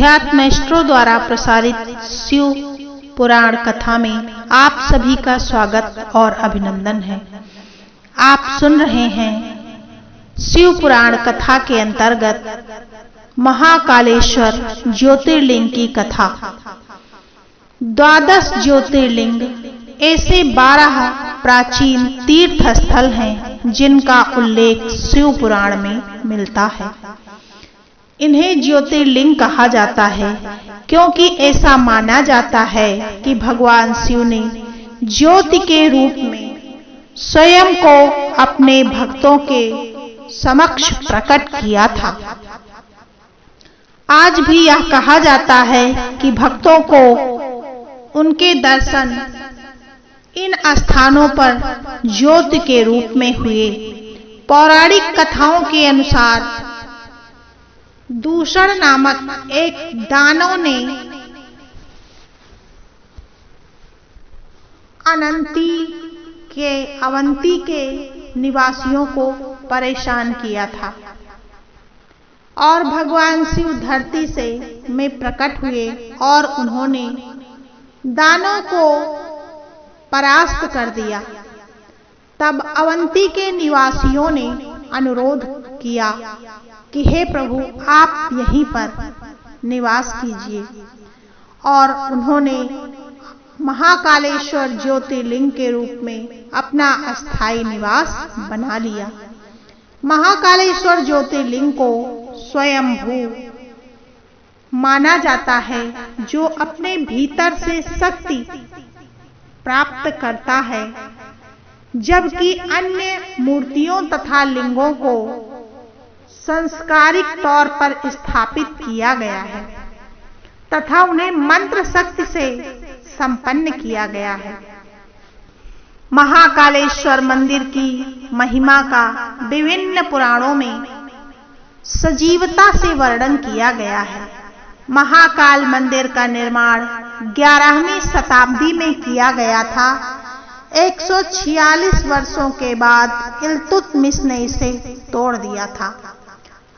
अध्यात्म मास्टरों द्वारा प्रसारित शिव पुराण कथा में आप सभी का स्वागत और अभिनंदन है। आप सुन रहे हैं शिव पुराण कथा के अंतर्गत महाकालेश्वर ज्योतिर्लिंग की कथा। 12 ज्योतिर्लिंग ऐसे 12 प्राचीन तीर्थ स्थल हैं जिनका उल्लेख शिव पुराण में मिलता है। इन्हें ज्योतिर्लिंग कहा जाता है क्योंकि ऐसा माना जाता है कि भगवान शिव ने ज्योति के रूप में स्वयं को अपने भक्तों के समक्ष प्रकट किया था। आज भी यह कहा जाता है कि भक्तों को उनके दर्शन इन स्थानों पर ज्योति के रूप में हुए। पौराणिक कथाओं के अनुसार दूषण नामक एक दानव ने अवंती के निवासियों को परेशान किया था और भगवान शिव धरती से में प्रकट हुए और उन्होंने दानव को परास्त कर दिया। तब अवंती के निवासियों ने अनुरोध किया कि हे प्रभु, आप यहीं पर निवास कीजिए, और उन्होंने महाकालेश्वर ज्योतिर्लिंग के रूप में अपना अस्थायी निवास बना लिया। महाकालेश्वर ज्योतिर्लिंग को स्वयंभू माना जाता है, जो अपने भीतर से शक्ति प्राप्त करता है, जबकि अन्य मूर्तियों तथा लिंगों को संस्कारिक तौर पर स्थापित किया गया है तथा उन्हें मंत्र शक्ति से संपन्न किया गया है। महाकालेश्वर मंदिर की महिमा का विभिन्न पुराणों में सजीवता से वर्णन किया गया है। महाकाल मंदिर का निर्माण 11वीं शताब्दी में किया गया था। 146 वर्षों के बाद इल्तुतमिश ने इसे तोड़ दिया था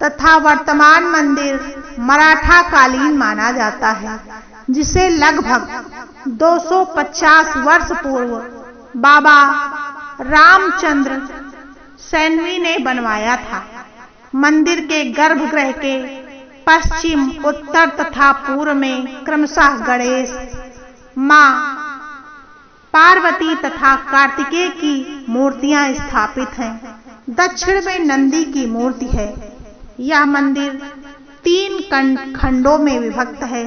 तथा वर्तमान मंदिर मराठा कालीन माना जाता है, जिसे लगभग 250 वर्ष पूर्व बाबा रामचंद्र सैनवी ने बनवाया था। मंदिर के गर्भगृह के पश्चिम, उत्तर तथा पूर्व में क्रमशः गणेश, मां पार्वती तथा कार्तिकेय की मूर्तियां स्थापित हैं। दक्षिण में नंदी की मूर्ति है। यह मंदिर 3 खंडों में विभक्त है।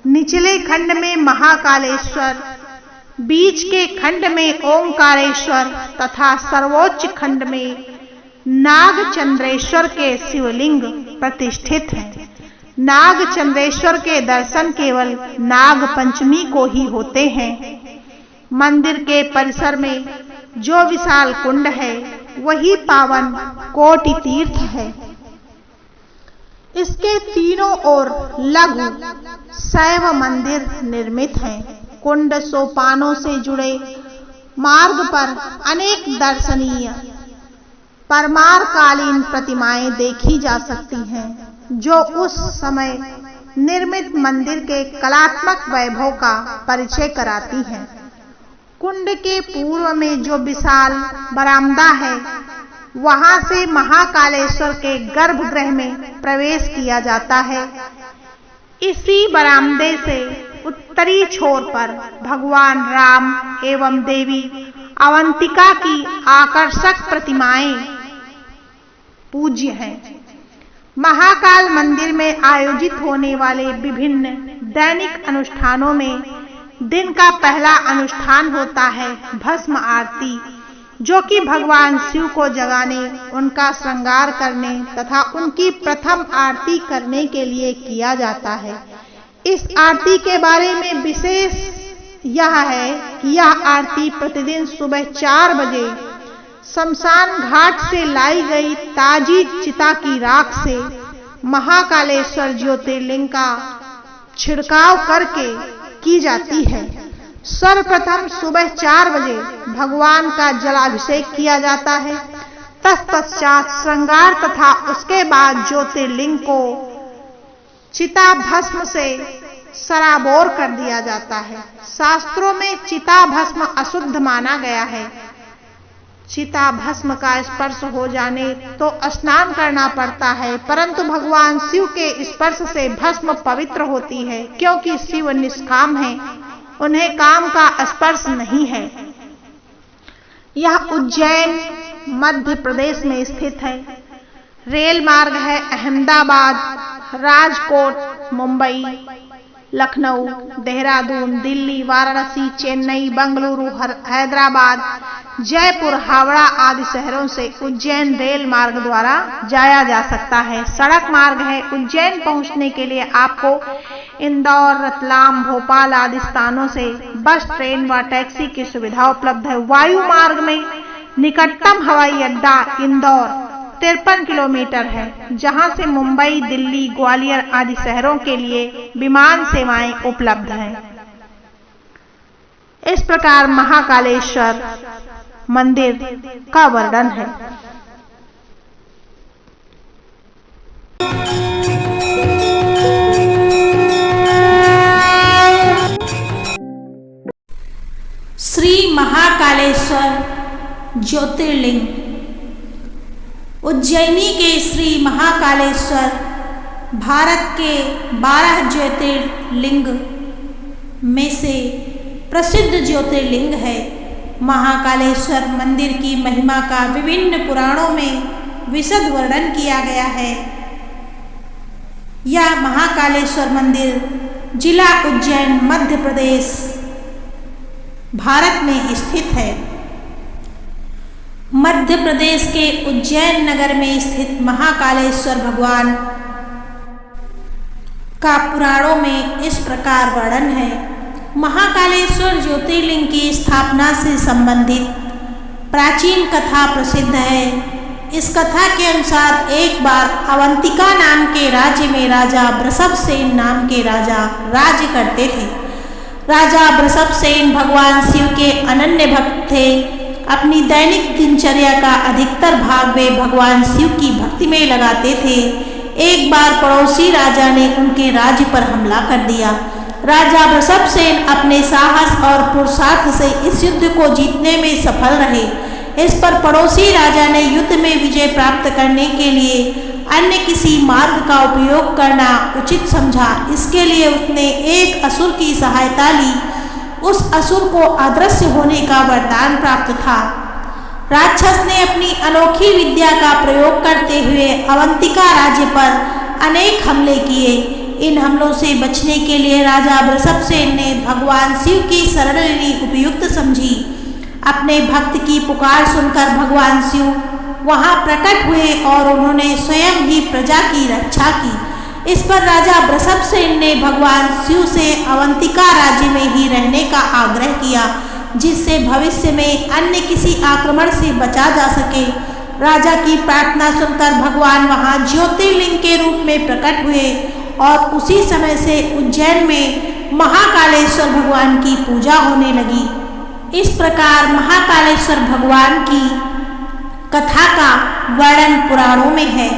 निचले खंड में महाकालेश्वर, बीच के खंड में ओंकारेश्वर तथा सर्वोच्च खंड में नागचंद्रेश्वर के शिवलिंग प्रतिष्ठित हैं। नागचंद्रेश्वर के दर्शन केवल नाग पंचमी को ही होते हैं। मंदिर के परिसर में जो विशाल कुंड है, वही पावन कोटि तीर्थ है। इसके तीनों ओर लघु शैव मंदिर निर्मित हैं। कुंड सोपानों से जुड़े मार्ग पर अनेक दर्शनीय परमारकालीन प्रतिमाएं देखी जा सकती हैं, जो उस समय निर्मित मंदिर के कलात्मक वैभव का परिचय कराती हैं। कुंड के पूर्व में जो विशाल बरामदा है, वहां से महाकालेश्वर के गर्भगृह में प्रवेश किया जाता है। इसी बरामदे से उत्तरी छोर पर भगवान राम एवं देवी अवंतिका की आकर्षक प्रतिमाएं पूज्य हैं। महाकाल मंदिर में आयोजित होने वाले विभिन्न दैनिक अनुष्ठानों में दिन का पहला अनुष्ठान होता है भस्म आरती, जो कि भगवान शिव को जगाने, उनका श्रृंगार करने तथा उनकी प्रथम आरती करने के लिए किया जाता है। इस आरती के बारे में विशेष यह है कि यह आरती प्रतिदिन सुबह 4 बजे शमशान घाट से लाई गई ताजी चिता की राख से महाकालेश्वर ज्योतिर्लिंग का छिड़काव करके की जाती है। सर्वप्रथम सुबह 4 बजे भगवान का जलाभिषेक किया जाता है। तत्पश्चात श्रृंगार तथा उसके बाद ज्योतिर्लिंग को चिता भस्म से सराबोर कर दिया जाता है। शास्त्रों में चिता भस्म अशुद्ध माना गया है। चिता भस्म का स्पर्श हो जाने तो स्नान करना पड़ता है, परंतु भगवान शिव के स्पर्श से भस्म पवित्र होती है, क्योंकि शिव निष्काम है, उन्हें काम का स्पर्श नहीं है। यह उज्जैन मध्य प्रदेश में स्थित है। रेल मार्ग है अहमदाबाद, राजकोट, मुंबई, लखनऊ, देहरादून, दिल्ली, वाराणसी, चेन्नई, बेंगलुरु, हैदराबाद, जयपुर, हावड़ा आदि शहरों से उज्जैन रेल मार्ग द्वारा जाया जा सकता है। सड़क मार्ग है। उज्जैन पहुंचने के लिए आपको इंदौर, रतलाम, भोपाल आदि स्थानों से बस, ट्रेन व टैक्सी की सुविधा उपलब्ध है। वायु मार्ग में निकटतम हवाई अड्डा इंदौर 53 किलोमीटर है, जहां से मुंबई, दिल्ली, ग्वालियर आदि शहरों के लिए विमान सेवाएं उपलब्ध हैं। इस प्रकार महाकालेश्वर मंदिर का वर्णन है। श्री महाकालेश्वर ज्योतिर्लिंग। उज्जैनी के श्री महाकालेश्वर भारत के 12 ज्योतिर्लिंग में से प्रसिद्ध ज्योतिर्लिंग है। महाकालेश्वर मंदिर की महिमा का विभिन्न पुराणों में विशद वर्णन किया गया है। यह महाकालेश्वर मंदिर जिला उज्जैन, मध्य प्रदेश, भारत में स्थित है। मध्य प्रदेश के उज्जैन नगर में स्थित महाकालेश्वर भगवान का पुराणों में इस प्रकार वर्णन है। महाकालेश्वर ज्योतिर्लिंग की स्थापना से संबंधित प्राचीन कथा प्रसिद्ध है। इस कथा के अनुसार एक बार अवंतिका नाम के राज्य में राजा वृषभसेन नाम के राजा राज्य करते थे। राजा वृषभसेन भगवान शिव के अनन्य भक्त थे। अपनी दैनिक दिनचर्या का अधिकतर भाग वे भगवान शिव की भक्ति में लगाते थे। एक बार पड़ोसी राजा ने उनके राज्य पर हमला कर दिया। राजा वृषभसेन अपने साहस और पुरुषार्थ से इस युद्ध को जीतने में सफल रहे। इस पर पड़ोसी राजा ने युद्ध में विजय प्राप्त करने के लिए अन्य किसी मार्ग का उपयोग करना उचित समझा। इसके लिए उसने एक असुर की सहायता ली। उस असुर को अदृश्य होने का वरदान प्राप्त था। राक्षस ने अपनी अनोखी विद्या का प्रयोग करते हुए अवंतिका राज्य पर अनेक हमले किए। इन हमलों से बचने के लिए राजा वृषभसेन ने भगवान शिव की शरण लेनी उपयुक्त समझी। अपने भक्त की पुकार सुनकर भगवान शिव वहां प्रकट हुए और उन्होंने स्वयं ही प्रजा की रक्षा की। इस पर राजा वृषभसेन ने भगवान शिव से अवंतिका राज्य में ही रहने का आग्रह किया, जिससे भविष्य में अन्य किसी आक्रमण से बचा जा सके। राजा की प्रार्थना सुनकर भगवान वहां ज्योतिर्लिंग के रूप में प्रकट हुए और उसी समय से उज्जैन में महाकालेश्वर भगवान की पूजा होने लगी। इस प्रकार महाकालेश्वर भगवान की कथा का वर्णन पुराणों में है।